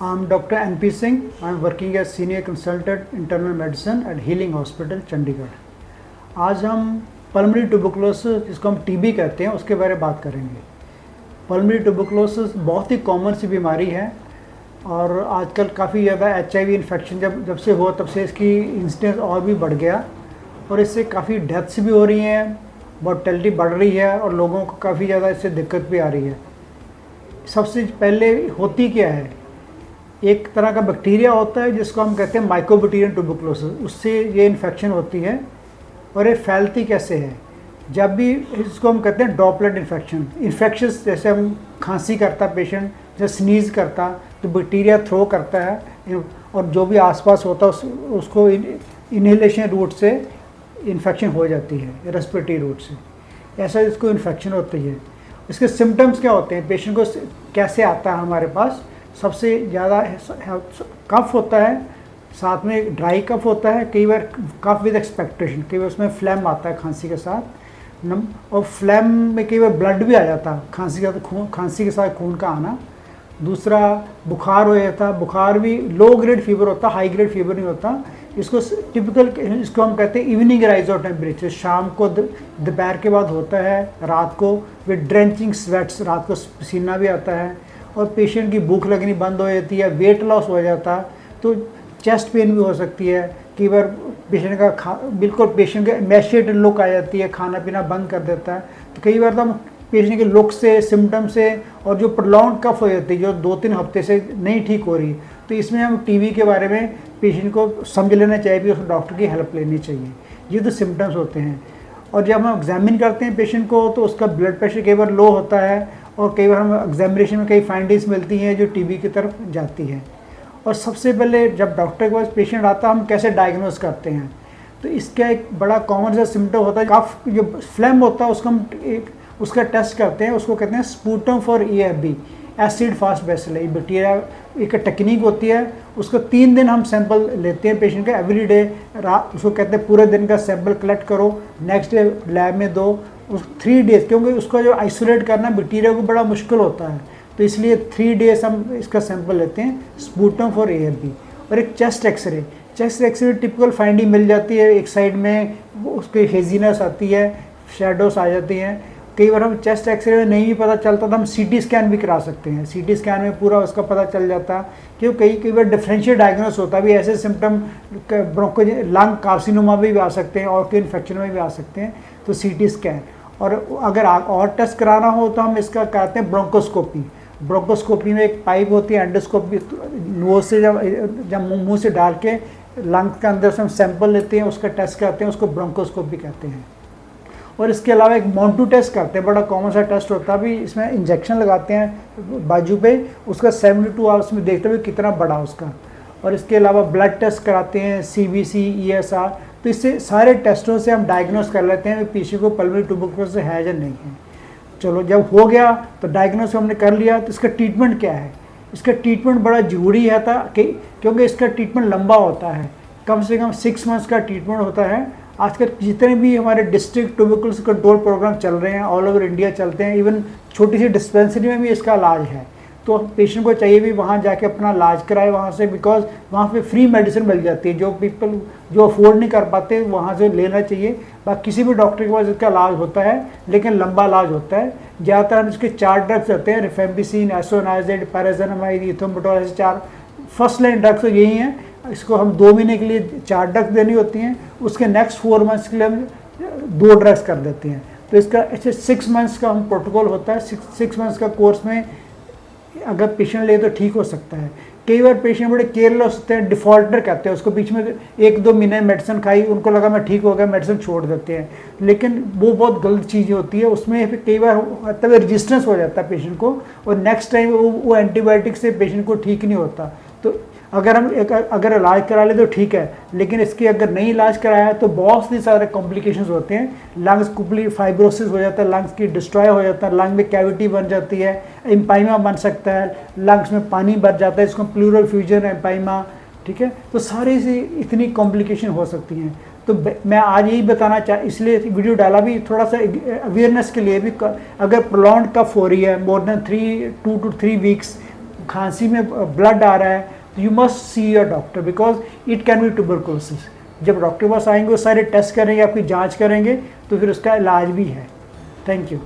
I'm Dr. N.P. Singh. I'm working as Senior Consultant Internal Medicine at Healing Hospital, Chandigarh. आज हम pulmonary tuberculosis, जिसको हम TB कहते हैं, उसके बारे में बात करेंगे। पल्मोनरी ट्यूबरकुलोसिस बहुत ही कॉमन सी बीमारी है और आजकल काफ़ी ज़्यादा HIV इन्फेक्शन जब से हुआ तब से इसकी इंसिडेंस और भी बढ़ गया और इससे काफ़ी डेथ्स भी हो रही हैं, मोर्टेलिटी बढ़ रही है और लोगों को काफ़ी ज़्यादा इससे दिक्कत भी आ रही है। सबसे पहले होती क्या है, एक तरह का बैक्टीरिया होता है जिसको हम कहते हैं माइकोबैक्टीरियम ट्यूबरकुलोसिस, उससे ये इन्फेक्शन होती है। और ये फैलती कैसे है? जब भी इसको हम कहते हैं ड्रॉपलेट इन्फेक्शन, इन्फेक्शस, जैसे हम खांसी करता पेशेंट, जब स्नीज़ करता तो बैक्टीरिया थ्रो करता है और जो भी आसपास होता है उसको इनहेलेशन रूट से इन्फेक्शन हो जाती है, रेस्पिरेटरी रूट से, ऐसा इसको इन्फेक्शन होती है। इसके सिम्टम्स क्या होते हैं, पेशेंट को कैसे आता है हमारे पास? सबसे ज़्यादा कफ होता है, साथ में ड्राई कफ होता है, कई बार कफ विद एक्सपेक्टेशन, कई बार उसमें फ्लैम आता है खांसी के साथ, और फ्लैम में कई बार ब्लड भी आ जाता है, खांसी के साथ खून का आना। दूसरा बुखार हो जाता, बुखार भी लो ग्रेड फीवर होता, हाई ग्रेड फीवर नहीं होता। इसको टिपिकल, इसको हम कहते हैं इवनिंग राइज ऑफ टेम्परेचर, शाम को दोपहर के बाद होता है, रात को विद ड्रेंचिंग स्वेट्स, रात को पसीना भी आता है और पेशेंट की भूख लगनी बंद हो जाती है, वेट लॉस हो जाता है, तो चेस्ट पेन भी हो सकती है। कई बार पेशेंट का बिल्कुल पेशेंट के एमेशिएटेड लुक आ जाती है, खाना पीना बंद कर देता है। तो कई बार तो हम पेशेंट के लुक से, सिम्टम से, और जो प्रोलॉन्ग कफ हो जाती है जो 2-3 हफ्ते से नहीं ठीक हो रही, तो इसमें हम टीबी के बारे में पेशेंट को समझ लेना चाहिए कि उसको डॉक्टर की हेल्प लेनी चाहिए। ये तो सिम्टम्स होते हैं। और जब हम एग्जामिन करते हैं पेशेंट को तो उसका ब्लड प्रेशर कई बार लो होता है और कई बार हम एग्जामिनेशन में कई फाइंडिंग्स मिलती हैं जो टीबी की तरफ जाती है। और सबसे पहले जब डॉक्टर के पास पेशेंट आता है, हम कैसे डायग्नोज करते हैं? तो इसका एक बड़ा कॉमन सा सिम्टम होता है, कफ जो फ्लैम होता है उसको हम उसका टेस्ट करते हैं, उसको कहते हैं sputum for EFB, acid fast bacillus bacteria. एक टेक्निक होती है, उसको 3 दिन हम सैंपल लेते हैं पेशेंट का, एवरी डे रात, उसको कहते हैं पूरे दिन का सैंपल कलेक्ट करो, नेक्स्ट डे लैब में दो, उस 3 डेज, क्योंकि उसको जो आइसोलेट करना बैक्टीरिया को बड़ा मुश्किल होता है, तो इसलिए 3 डेज हम इसका सैंपल लेते हैं, स्पूटम फॉर EFB। और एक चेस्ट एक्सरे टिपिकल फाइंडिंग मिल जाती है, एक साइड में उसकी हेजीनेस आती है, शेडोस आ जाती हैं। कई बार हम चेस्ट एक्सरे में नहीं भी पता चलता तो हम CT स्कैन भी करा सकते हैं, CT स्कैन में पूरा उसका पता चल जाता है, क्योंकि कई बार डिफरेंशियल डायग्नोस होता है भी, ऐसे सिम्टम ब्रोंको लंग कार्सिनोमा भी आ सकते हैं और के इन्फेक्शन में भी आ सकते हैं, तो CT स्कैन। और अगर और टेस्ट कराना हो तो हम इसका कहते हैं ब्रोंकोस्कोपी में एक पाइप होती है, एंडोस्कोपी, नोज से जब मुंह से डाल के लंग्स के अंदर से हम सैंपल लेते हैं, उसका टेस्ट करते हैं, उसको ब्रोंकोस्कोपी कहते हैं। और इसके अलावा एक मोंटू टेस्ट करते हैं, बड़ा कॉमन सा टेस्ट होता है भी, इसमें इंजेक्शन लगाते हैं बाजू पे, उसका 72 आवर्स में देखते हुए कितना बड़ा उसका। और इसके अलावा ब्लड टेस्ट कराते हैं, CBC, ESR, तो इससे सारे टेस्टों से हम डायग्नोस कर लेते हैं पेशेंट को पल्मोनरी ट्यूबरकुलोसिस है या नहीं है। चलो, जब हो गया तो डायग्नोस हमने कर लिया, तो इसका ट्रीटमेंट क्या है? इसका ट्रीटमेंट बड़ा ज़रूरी है था क्योंकि इसका ट्रीटमेंट लंबा होता है, कम से कम 6 मंथ्स का ट्रीटमेंट होता है। आजकल जितने भी हमारे डिस्ट्रिक्ट ट्यूबरकुलोसिस कंट्रोल प्रोग्राम चल रहे हैं, ऑल ओवर इंडिया चलते हैं, इवन छोटी सी डिस्पेंसरी में भी इसका इलाज है, तो पेशेंट को चाहिए भी वहाँ जाके अपना इलाज कराए वहाँ से, बिकॉज वहाँ पे फ्री मेडिसिन मिल जाती है, जो पीपल जो अफोर्ड नहीं कर पाते वहाँ से लेना चाहिए। बाकी किसी भी डॉक्टर के पास इसका इलाज होता है, लेकिन लंबा इलाज होता है। ज़्यादातर हम इसके 4 ड्रग्स होते हैं, रिफेम्पिसिन, एसोनाइजेड, पैराजेनामाइड, इथोम्बुटोल, ऐसे 4 फर्स्ट लाइन ड्रग्स तो यही हैं। इसको हम 2 महीने के लिए 4 ड्रग्स देनी होती हैं, उसके नेक्स्ट 4 मंथ्स के लिए हम 2 ड्रग्स कर देते हैं। तो इसका ऐसे 6 मंथ्स का हम प्रोटोकॉल होता है, 6 मंथ्स का कोर्स में अगर पेशेंट ले तो ठीक हो सकता है। कई बार पेशेंट बड़े केयरलेस होते हैं, डिफॉल्टर कहते हैं उसको, बीच में 1-2 महीने मेडिसिन खाई, उनको लगा मैं ठीक हो गया, मेडिसिन छोड़ देते हैं, लेकिन वो बहुत गलत चीज़ होती है। उसमें कई बार मतलब रेजिस्टेंस हो जाता है पेशेंट को, और नेक्स्ट टाइम वो एंटीबायोटिक से पेशेंट को ठीक नहीं होता। तो अगर इलाज करा ले तो ठीक है, लेकिन इसकी अगर नहीं इलाज कराया है तो बहुत ही सारे कॉम्प्लिकेशंस होते हैं। लंग्स कुपली फाइब्रोसिस हो जाता है, लंग्स की डिस्ट्रॉय हो जाता है, लंग में कैविटी बन जाती है, एम्पाइमा बन सकता है, लंग्स में पानी भर जाता है, इसको प्लूरल फ्यूजन एम्पाइमा, ठीक है। तो सारी सी इतनी कॉम्प्लिकेशन हो सकती हैं। तो मैं आज यही बताना इसलिए वीडियो डाला भी, थोड़ा सा अवेयरनेस के लिए भी। अगर प्रोलॉन्ग कफ हो रही है मोर देन 2 to 3 वीक्स, खांसी में ब्लड आ रहा है, तो you must see your doctor because it can be tuberculosis. जब डॉक्टर के पास आएंगे वो सारे टेस्ट करेंगे, आपकी जांच करेंगे, तो फिर उसका इलाज भी है। Thank you.